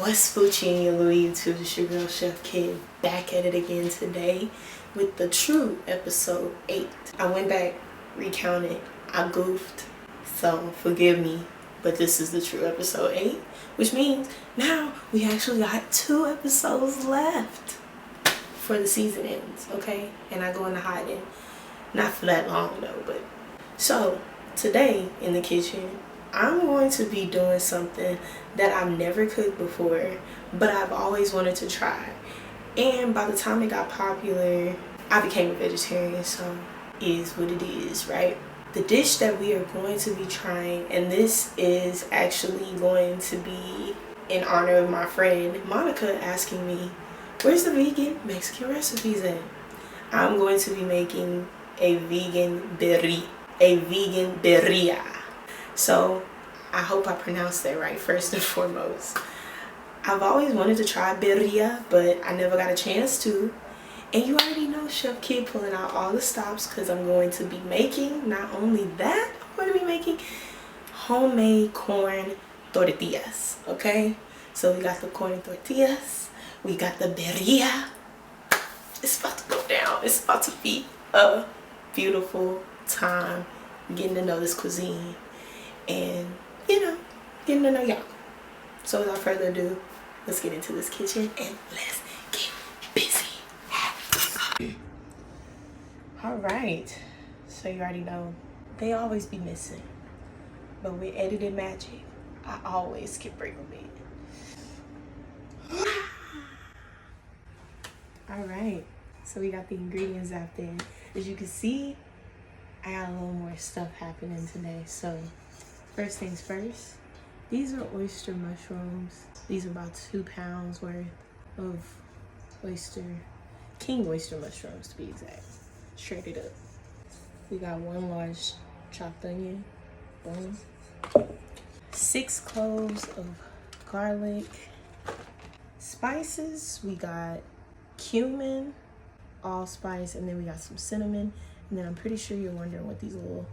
What's Fucci and your little YouTube? It's your girl Chef Kid back at it again today with the true episode 8. I went back, recounted, I goofed, so forgive me, but this is the true episode 8, which means now we actually got 2 episodes left for the season ends, okay? And I go into hiding, not for that long though, but so today in the kitchen, I'm going to be doing something that I've never cooked before, but I've always wanted to try. And by the time it got popular, I became a vegetarian, so it is what it is, right? The dish that we are going to be trying, and this is actually going to be in honor of my friend Monica asking me, where's the vegan Mexican recipes at? I'm going to be making a vegan birria. So I hope I pronounced that right first and foremost. I've always wanted to try birria, but I never got a chance to. And you already know Chef Kid pulling out all the stops because I'm going to be making, not only that, I'm going to be making homemade corn tortillas, okay? So we got the corn tortillas, we got the birria. It's about to go down. It's about to be a beautiful time getting to know this cuisine and, you know, getting to know y'all. So without further ado, let's get into this kitchen and let's get busy. All right, so you already know they always be missing, but with edited magic, I always skip bring them in. All right, so we got the ingredients out there. As you can see, I got a little more stuff happening today. So first things first, these are oyster mushrooms. These are about 2 pounds worth of king oyster mushrooms to be exact. Shredded up. We got 1 large chopped onion, boom. 6 cloves of garlic. Spices, we got cumin, allspice, and then we got some cinnamon. And then I'm pretty sure you're wondering what these little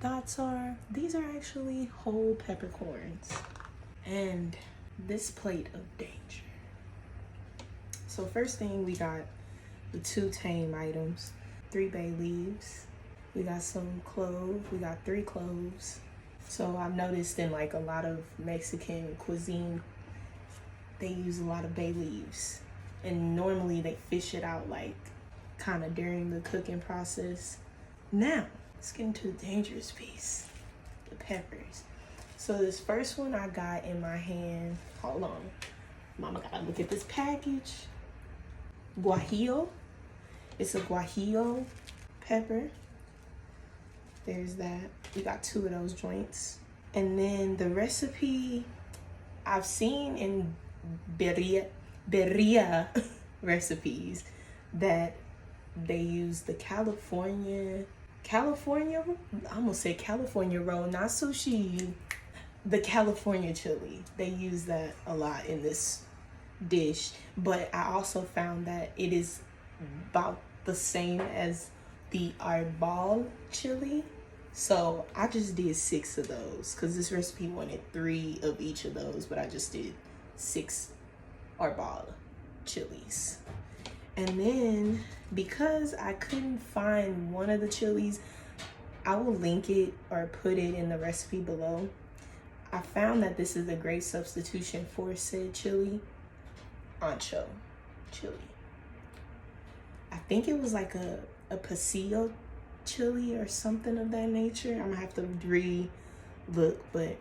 dots are. These are actually whole peppercorns. And this plate of danger. So first thing, we got the 2 tame items, 3 bay leaves. We got some cloves. We got 3 cloves. So I've noticed in like a lot of Mexican cuisine, they use a lot of bay leaves. And normally they fish it out like kind of during the cooking process. Now, let's get into the dangerous piece, the peppers. So this first one I got in my hand, hold on. Mama gotta look at this package. Guajillo. It's a guajillo pepper. There's that. We got 2 of those joints. And then the recipe I've seen in birria recipes that they use the California, I'm gonna say California roll, not sushi, the California chili. They use that a lot in this dish, but I also found that it is about the same as the arbol chili. So I just did 6 of those because this recipe wanted 3 of each of those, but I just did 6 arbol chilies. And then because I couldn't find one of the chilies, I will link it or put it in the recipe below. I found that this is a great substitution for said chili, ancho chili. I think it was like a pasilla chili or something of that nature. I'm gonna have to re-look, but,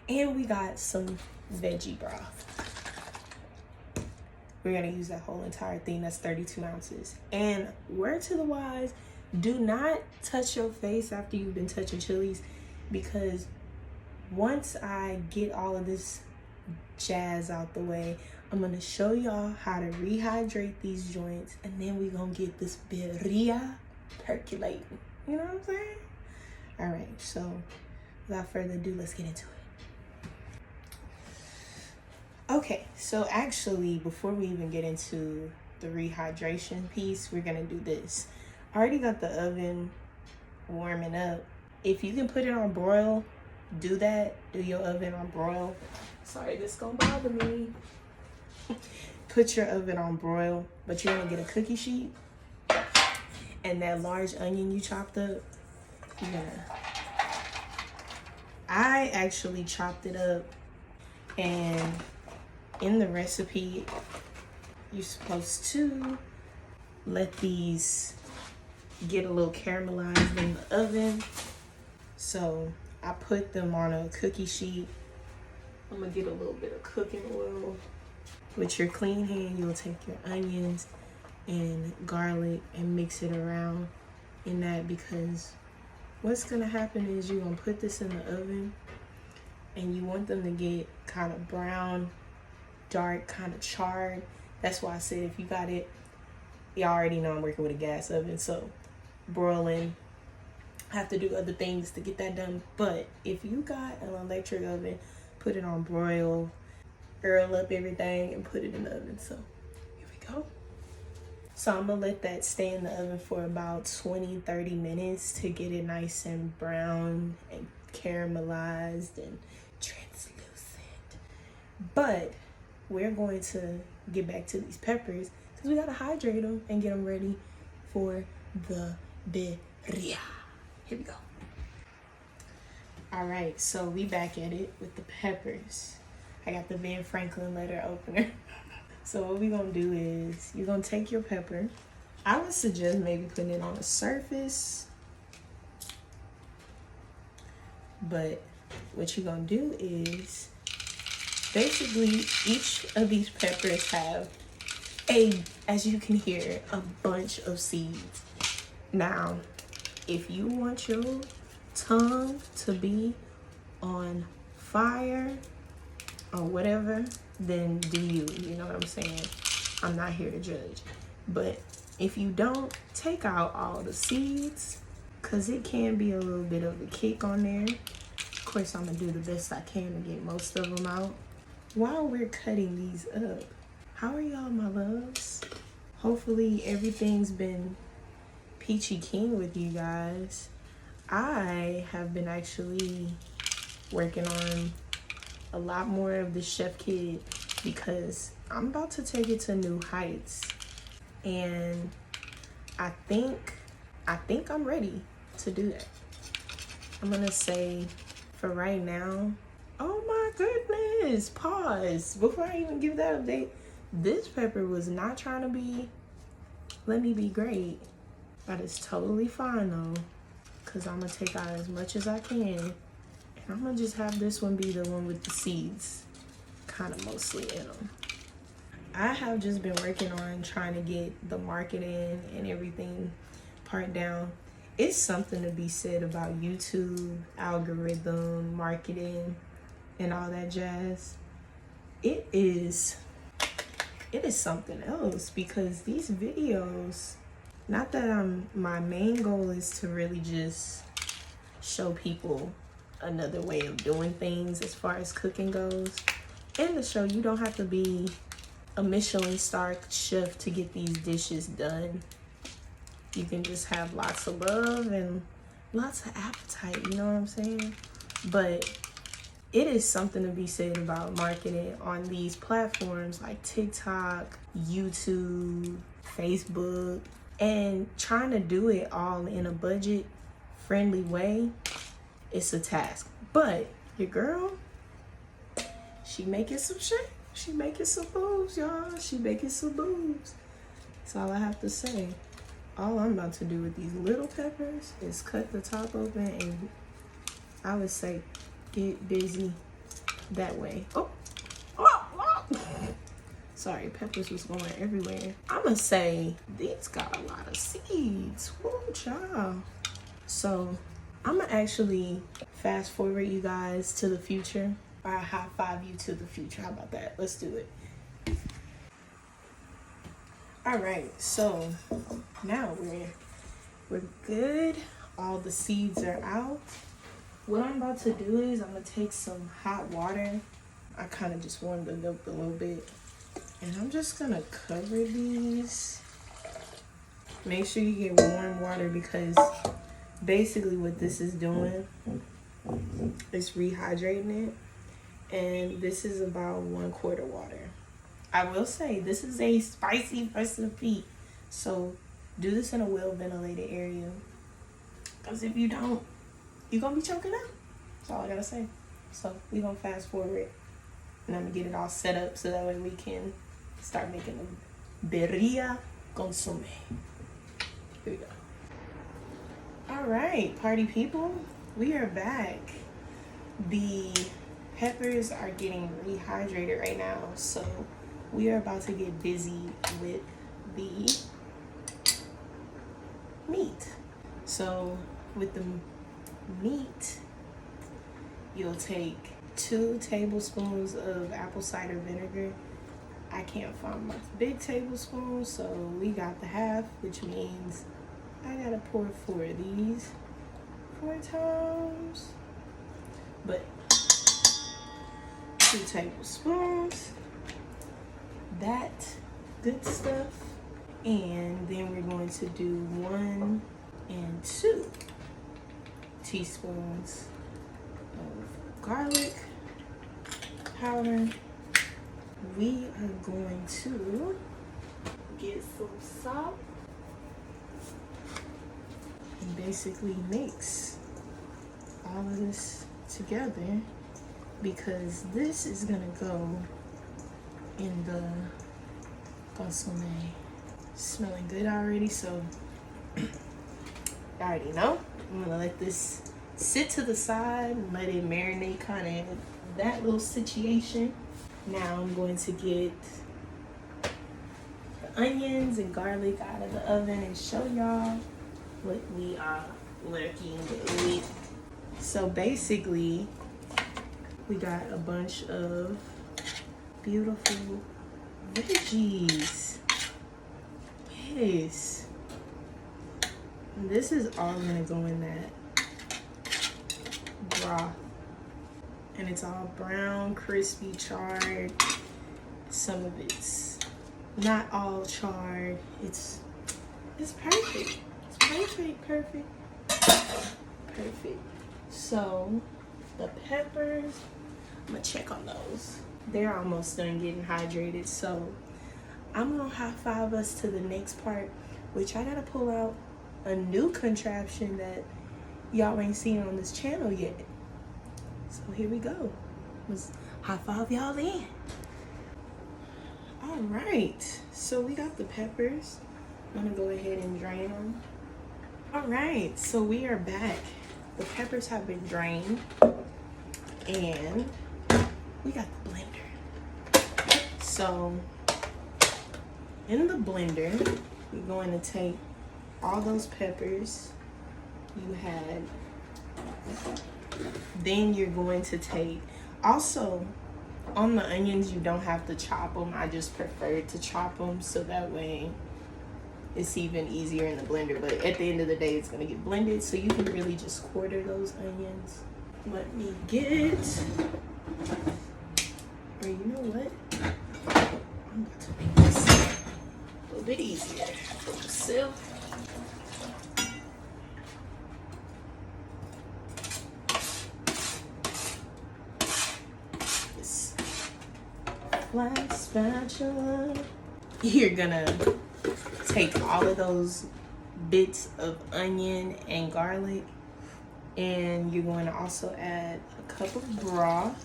and we got some veggie broth. We're gonna use that whole entire thing. That's 32 ounces. And word to the wise, do not touch your face after you've been touching chilies, because once I get all of this jazz out the way, I'm gonna show y'all how to rehydrate these joints, and then we're gonna get this birria percolating. You know what I'm saying? All right, so without further ado, let's get into it. Okay, so actually, before we even get into the rehydration piece, we're gonna do this. I already got the oven warming up. If you can put it on broil, do that. Do your oven on broil Sorry, this gonna bother me. Put your oven on broil, but you're gonna get a cookie sheet. And that large onion you chopped up, you're gonna... I actually chopped it up, and in the recipe, you're supposed to let these get a little caramelized in the oven. So I put them on a cookie sheet. I'm gonna get a little bit of cooking oil. With your clean hand, you'll take your onions and garlic and mix it around in that, because what's gonna happen is you're gonna put this in the oven and you want them to get kind of brown, dark, kind of charred. That's why I said if you got it, you already know I'm working with a gas oven, so broiling, I have to do other things to get that done. But if you got an electric oven, put it on broil, earl up everything and put it in the oven. So here we go. So I'm gonna let that stay in the oven for about 20-30 minutes to get it nice and brown and caramelized and translucent. But we're going to get back to these peppers because we gotta hydrate them and get them ready for the birria. Here we go. All right, so we back at it with the peppers. I got the Ben Franklin letter opener. So what we're gonna do is you're gonna take your pepper. I would suggest maybe putting it on a surface. But what you're gonna do is basically each of these peppers have as you can hear, a bunch of seeds. Now, if you want your tongue to be on fire or whatever, then do you know what I'm saying? I'm not here to judge. But if you don't, take out all the seeds, because it can be a little bit of a kick on there. Of course, I'm gonna do the best I can to get most of them out. While we're cutting these up, how are y'all, my loves? Hopefully everything's been peachy keen with you guys. I have been actually working on a lot more of the chef kit because I'm about to take it to new heights, and I think I'm ready to do that. I'm gonna say for right now, oh my goodness, pause before I even give that update. This pepper was not trying to be, let me be great. That is totally fine though, because I'm gonna take out as much as I can. I'm gonna just have this one be the one with the seeds kind of mostly in them. I have just been working on trying to get the marketing and everything part down. It's something to be said about YouTube, algorithm, marketing, and all that jazz. It is something else, because these videos, not that my main goal is to really just show people another way of doing things as far as cooking goes, and to show you don't have to be a Michelin star chef to get these dishes done. You can just have lots of love and lots of appetite, you know what I'm saying? But it is something to be said about marketing on these platforms like TikTok, YouTube, Facebook, and trying to do it all in a budget friendly way. It's a task. But your girl, she making some shit. She making some boobs, y'all. She making some boobs. That's all I have to say. All I'm about to do with these little peppers is cut the top open, and I would say get busy that way. Oh. Sorry, peppers was going everywhere. I'm gonna say these got a lot of seeds. Woo, child. So I'm gonna actually fast forward you guys to the future, or high five you to the future. How about that? Let's do it. All right, so now we're good. All the seeds are out. What I'm about to do is I'm gonna take some hot water. I kind of just warmed the milk a little bit, and I'm just gonna cover these. Make sure you get warm water, because basically what this is doing is rehydrating it. And this is about 1/4 water. I will say this is a spicy recipe, so do this in a well ventilated area, because if you don't, you're gonna be choking up. That's all I gotta say. So we're gonna fast forward, and I'm gonna get it all set up so that way we can start making the birria consomme. Here we go. All right, party people, we are back. The peppers are getting rehydrated right now, so we are about to get busy with the meat. So with the meat, you'll take 2 tablespoons of apple cider vinegar. I can't find my big tablespoon, so we got the half, which means I gotta pour 4 of these 4 times. But 2 tablespoons, that good stuff. And then we're going to do 1 and 2 teaspoons of garlic powder. We are going to get some salt and basically mix all of this together, because this is gonna go in the consomme. Smelling good already, so you already know. I'm gonna let this sit to the side and let it marinate, kind of that little situation. Now I'm going to get the onions and garlic out of the oven and show y'all what we are working with. So basically, we got a bunch of beautiful veggies. Yes. This is all gonna go in that broth. And it's all brown, crispy, charred. Some of it's not all charred. It's perfect. It's perfect. So the peppers, I'm gonna check on those. They're almost done getting hydrated, so I'm gonna high five us to the next part, which I gotta pull out a new contraption that y'all ain't seen on this channel yet. So here we go. Let's high five y'all in. All right, so we got the peppers. I'm gonna go ahead and drain them. All right, so we are back. The peppers have been drained, and we got the blender. So in the blender, we're going to take all those peppers you had. Then you're going to take, also on the onions, you don't have to chop them. I just prefer to chop them so that way it's even easier in the blender. But at the end of the day, it's going to get blended, so you can really just quarter those onions. Let me get, or you know what? I'm about to make this a little bit easier for myself. This flat spatula. You're gonna take all of those bits of onion and garlic, and you're going to also add a cup of broth.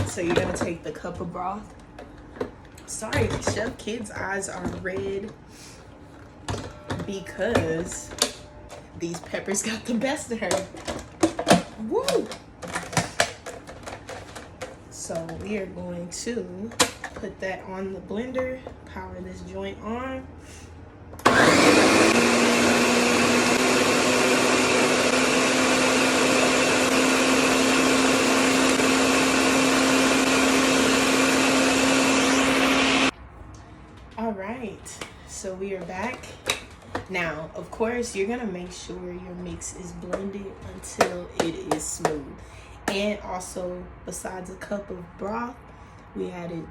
So you're gonna take the cup of broth. Sorry, Chef Kid's eyes are red because these peppers got the best of her. Woo! So we are going to put that on the blender, power this joint on. All right, so we are back. Now, of course, you're gonna make sure your mix is blended until it is smooth. And also, besides a cup of broth, we added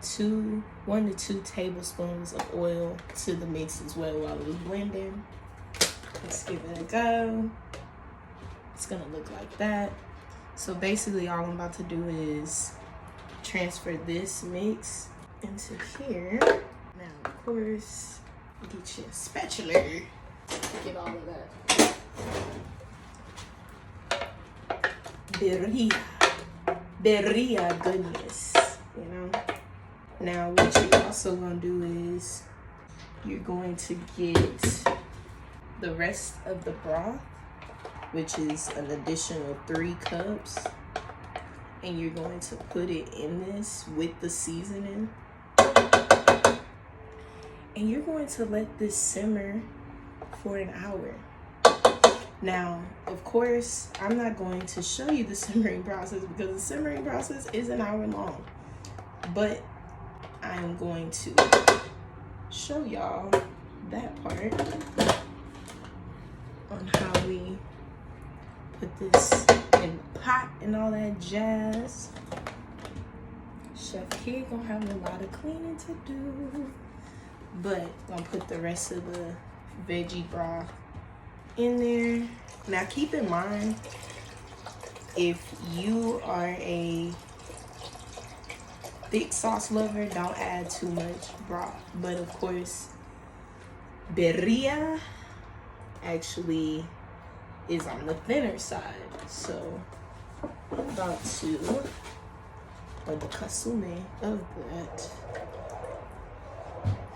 1 to 2 tablespoons of oil to the mix as well while it was blending. Let's give it a go. It's gonna look like that. So basically all I'm about to do is transfer this mix into here. Now, of course, get your spatula to get all of that. Birria goodness, you know? Now, what you're also gonna do is you're going to get the rest of the broth, which is an additional 3 cups, and you're going to put it in this with the seasoning, and you're going to let this simmer for an hour. Now, of course, I'm not going to show you the simmering process because the simmering process is an hour long, but I'm going to show y'all that part on how we put this in the pot and all that jazz. Chef Kid gonna have a lot of cleaning to do, but gonna put the rest of the veggie broth in there. Now keep in mind, if you are a thick sauce lover, don't add too much broth. But of course, birria actually is on the thinner side. So I'm about to, or the consomme of that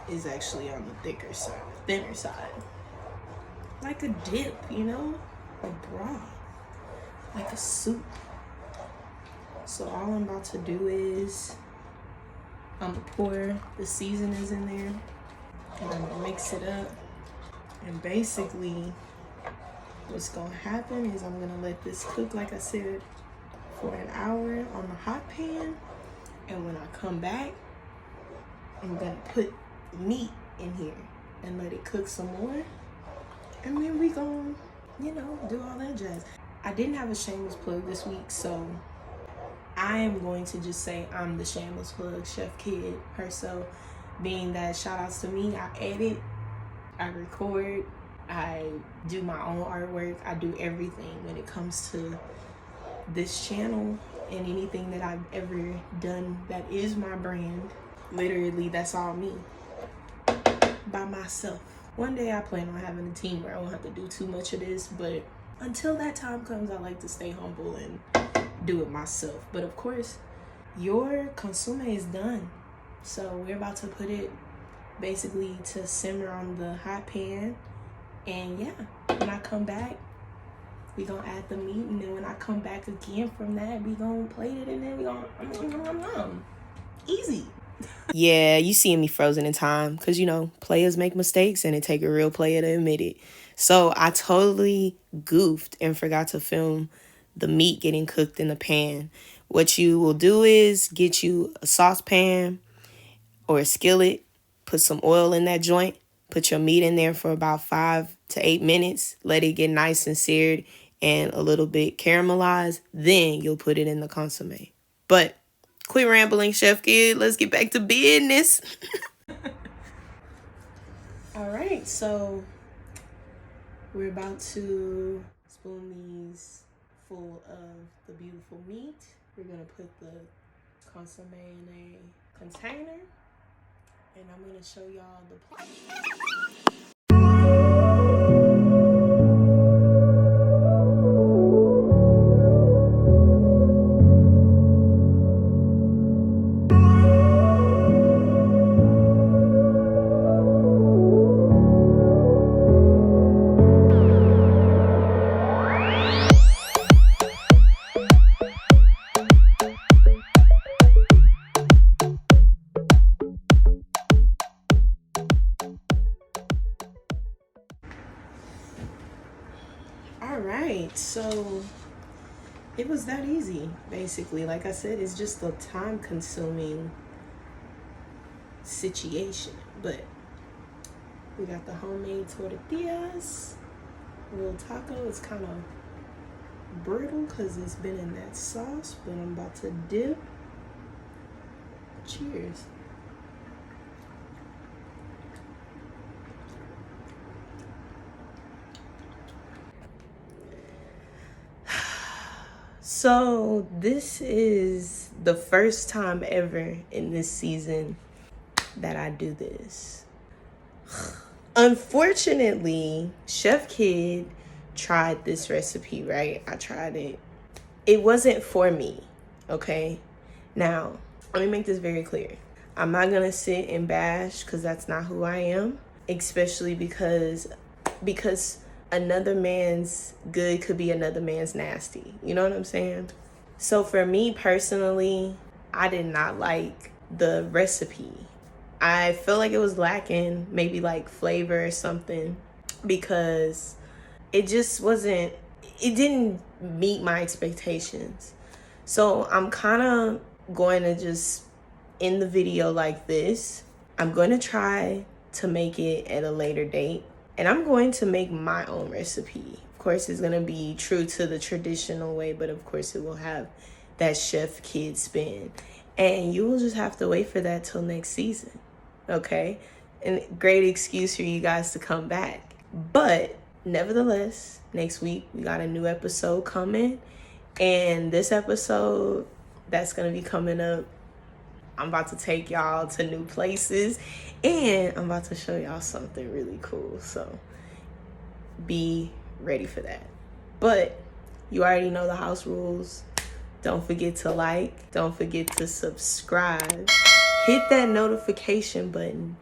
is actually on the thicker side, thinner side. Like a dip, you know? A broth. Like a soup. So all I'm about to do is I'm gonna pour the seasonings in there and I'm gonna mix it up. And basically what's gonna happen is I'm gonna let this cook, like I said, for an hour on the hot pan. And when I come back, I'm gonna put meat in here and let it cook some more. And then we gonna, you know, do all that jazz. I didn't have a shameless plug this week, so I am going to just say I'm the shameless plug, Chef Kid herself, being that shout outs to me. I edit, I record, I do my own artwork, I do everything when it comes to this channel and anything that I've ever done that is my brand. Literally, that's all me, by myself. One day I plan on having a team where I won't have to do too much of this, but until that time comes, I like to stay humble and do it myself. But of course, your consomme is done. So we're about to put it basically to simmer on the hot pan. And yeah, when I come back, we gonna add the meat. And then when I come back again from that, we gonna plate it and then we gonna, easy. Yeah, you seeing me frozen in time because, you know, players make mistakes and it take a real player to admit it. So I totally goofed and forgot to film the meat getting cooked in the pan. What you will do is get you a saucepan or a skillet, put some oil in that joint, put your meat in there for about 5 to 8 minutes, let it get nice and seared and a little bit caramelized. Then you'll put it in the consomme. But quit rambling, Chef Kid. Let's get back to business. All right, so we're about to spoon these full of the beautiful meat. We're gonna put the consomme in a container, and I'm gonna show y'all the plate. Alright, so it was that easy, basically. Like I said, it's just a time-consuming situation. But we got the homemade tortillas. A little taco. It's kind of brittle because it's been in that sauce, but I'm about to dip. Cheers. So this is the first time ever in this season that I do this. Unfortunately, Chef Kid tried this recipe, right? I tried it. It wasn't for me, okay? Now, let me make this very clear. I'm not gonna sit and bash because that's not who I am, especially because another man's good could be another man's nasty. You know what I'm saying? So for me personally, I did not like the recipe. I feel like it was lacking maybe like flavor or something, because it just wasn't, it didn't meet my expectations. So I'm kind of going to just end the video like this. I'm going to try to make it at a later date, and I'm going to make my own recipe. Of course, it's going to be true to the traditional way, but of course it will have that Chef Kid spin. And you will just have to wait for that till next season, okay? And great excuse for you guys to come back. But nevertheless, next week we got a new episode coming. And this episode that's going to be coming up, I'm about to take y'all to new places, and I'm about to show y'all something really cool. So be ready for that. But you already know the house rules. Don't forget to like, don't forget to subscribe, hit that notification button,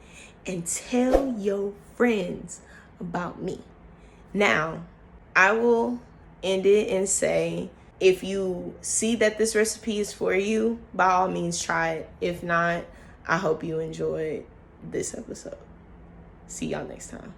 and tell your friends about me. Now, I will end it and say, if you see that this recipe is for you, by all means try it. If not, I hope you enjoyed this episode. See y'all next time.